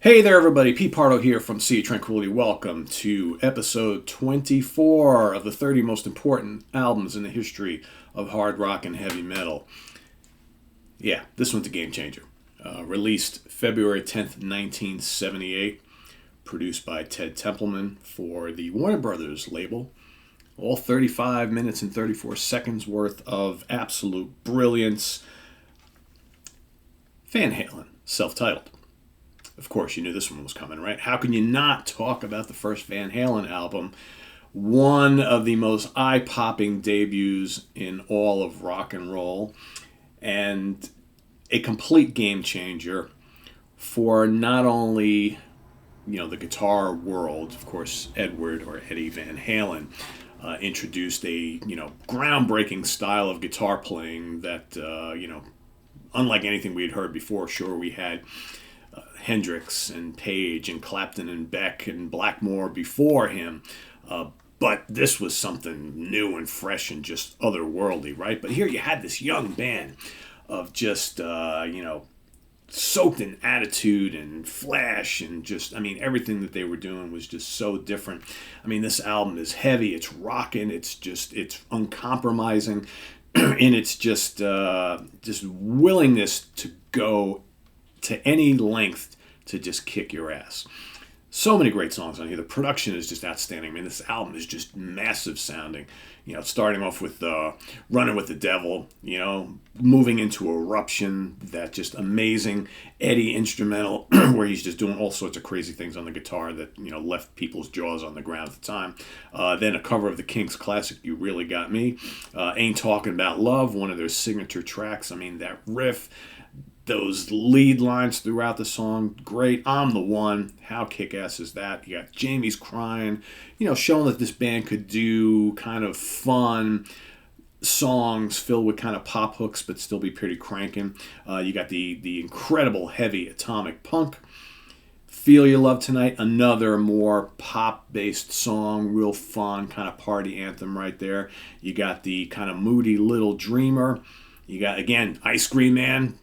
Hey there, everybody. Pete Pardo here from Sea of Tranquility. Welcome to episode 24 of the 30 most important albums in the history of hard rock and heavy metal. Yeah, this one's a game changer. Released February 10th, 1978. Produced by Ted Templeman for the Warner Brothers label. All 35 minutes and 34 seconds worth of absolute brilliance. Van Halen, self-titled. Of course, you knew this one was coming, right? How can you not talk about the first Van Halen album? One of the most eye-popping debuts in all of rock and roll, and a complete game changer for not only, the guitar world. Of course, Edward or Eddie Van Halen introduced a, groundbreaking style of guitar playing that, unlike anything we had heard before. Sure, we had Hendrix and Page and Clapton and Beck and Blackmore before him. But this was something new and fresh and just otherworldly, right? But here you had this young band of just, soaked in attitude and flash and just, everything that they were doing was just so different. This album is heavy, it's rocking, it's uncompromising, and it's just willingness to go to any length to just kick your ass. So many great songs on here. The production is just outstanding. This album is just massive sounding. Starting off with Running with the Devil, moving into Eruption, that just amazing Eddie instrumental where he's just doing all sorts of crazy things on the guitar that, left people's jaws on the ground at the time. Then a cover of the Kinks classic, You Really Got Me. Ain't Talking About Love, one of their signature tracks. That riff, those lead lines throughout the song, great. I'm the One, how kick-ass is that? You got Jamie's Crying, showing that this band could do kind of fun songs filled with kind of pop hooks but still be pretty cranking. You got the incredible heavy Atomic Punk. Feel Your Love Tonight, another more pop-based song, real fun kind of party anthem right there. You got the kind of moody Little Dreamer. You got, again, Ice Cream Man.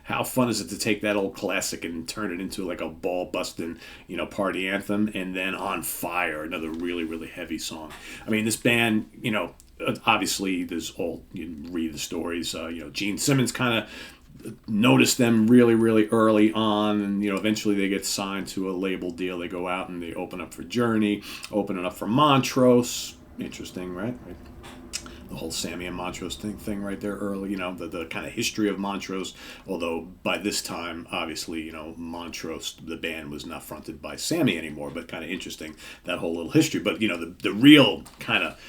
How fun is it to take that old classic and turn it into like a ball-busting, party anthem? And then On Fire, another really, really heavy song. This band, obviously, you read the stories. Gene Simmons kind of noticed them really, really early on, and eventually they get signed to a label deal. They go out and they open up for Journey, opening up for Montrose. Interesting, right? The whole Sammy and Montrose thing right there early, the kind of history of Montrose, although by this time, obviously, Montrose, the band, was not fronted by Sammy anymore, but kind of interesting, that whole little history. But, the real kind of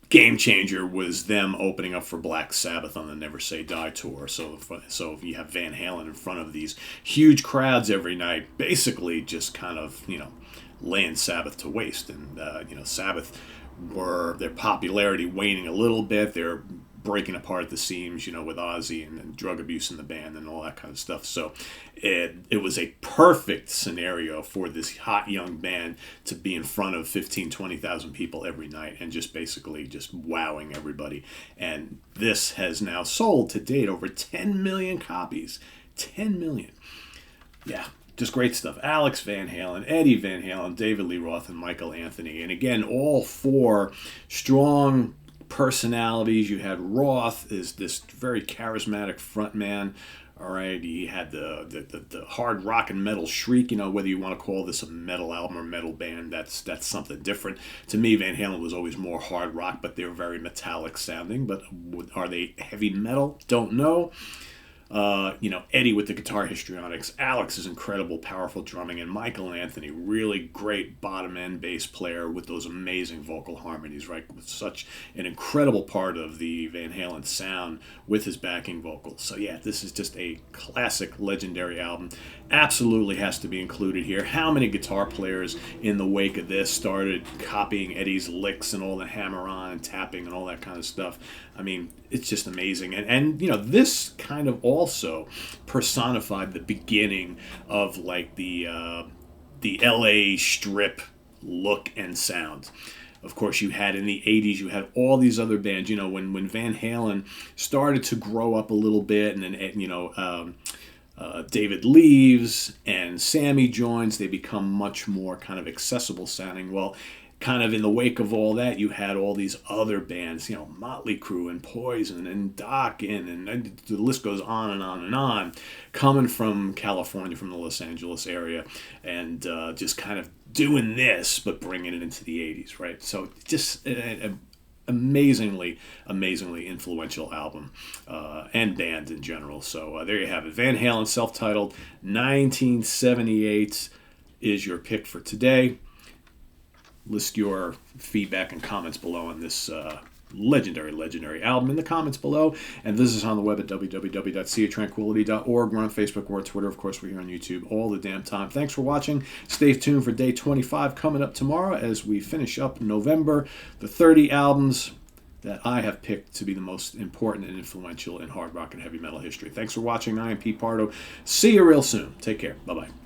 game changer was them opening up for Black Sabbath on the Never Say Die tour. So you have Van Halen in front of these huge crowds every night, basically just kind of, laying Sabbath to waste. And, Sabbath were their popularity waning a little bit. They're breaking apart at the seams, with Ozzy and drug abuse in the band and all that kind of stuff. So it was a perfect scenario for this hot young band to be in front of 15, 20,000 people every night and just basically just wowing everybody. And this has now sold to date over 10 million copies. 10 million. Yeah. Just great stuff. Alex Van Halen, Eddie Van Halen, David Lee Roth, and Michael Anthony. And again, all four strong personalities. You had Roth is this very charismatic frontman. All right, he had the hard rock and metal shriek. Whether you want to call this a metal album or metal band, that's something different. To me, Van Halen was always more hard rock, but they're very metallic sounding. But are they heavy metal? Don't know. Eddie with the guitar histrionics, Alex's incredible, powerful drumming, and Michael Anthony, really great bottom end bass player with those amazing vocal harmonies, right? With such an incredible part of the Van Halen sound with his backing vocals. So yeah, this is just a classic, legendary album. Absolutely has to be included here. How many guitar players in the wake of this started copying Eddie's licks and all the hammer-on and tapping and all that kind of stuff? It's just amazing. And this kind of also personified the beginning of like the LA Strip look and sound. Of course, you had in the 80s, you had all these other bands. When Van Halen started to grow up a little bit, and then David leaves and Sammy joins, they become much more kind of accessible sounding. Well, kind of in the wake of all that, you had all these other bands, Motley Crue and Poison and Dokken, and the list goes on and on and on, coming from California, from the Los Angeles area, and just kind of doing this, but bringing it into the 80s, right? So just amazingly influential album and band in general. So there you have it. Van Halen, self-titled, 1978 is your pick for today. List your feedback and comments below on this legendary album in the comments below, and visit us on the web at www.seatranquility.org. We're on Facebook, we're on Twitter, of course we're here on YouTube all the damn time. Thanks for watching. Stay tuned for day 25 coming up tomorrow as we finish up November, the 30 albums that I have picked to be the most important and influential in hard rock and heavy metal history. Thanks for watching. I am Pete Pardo. See you real soon. Take care. Bye-bye.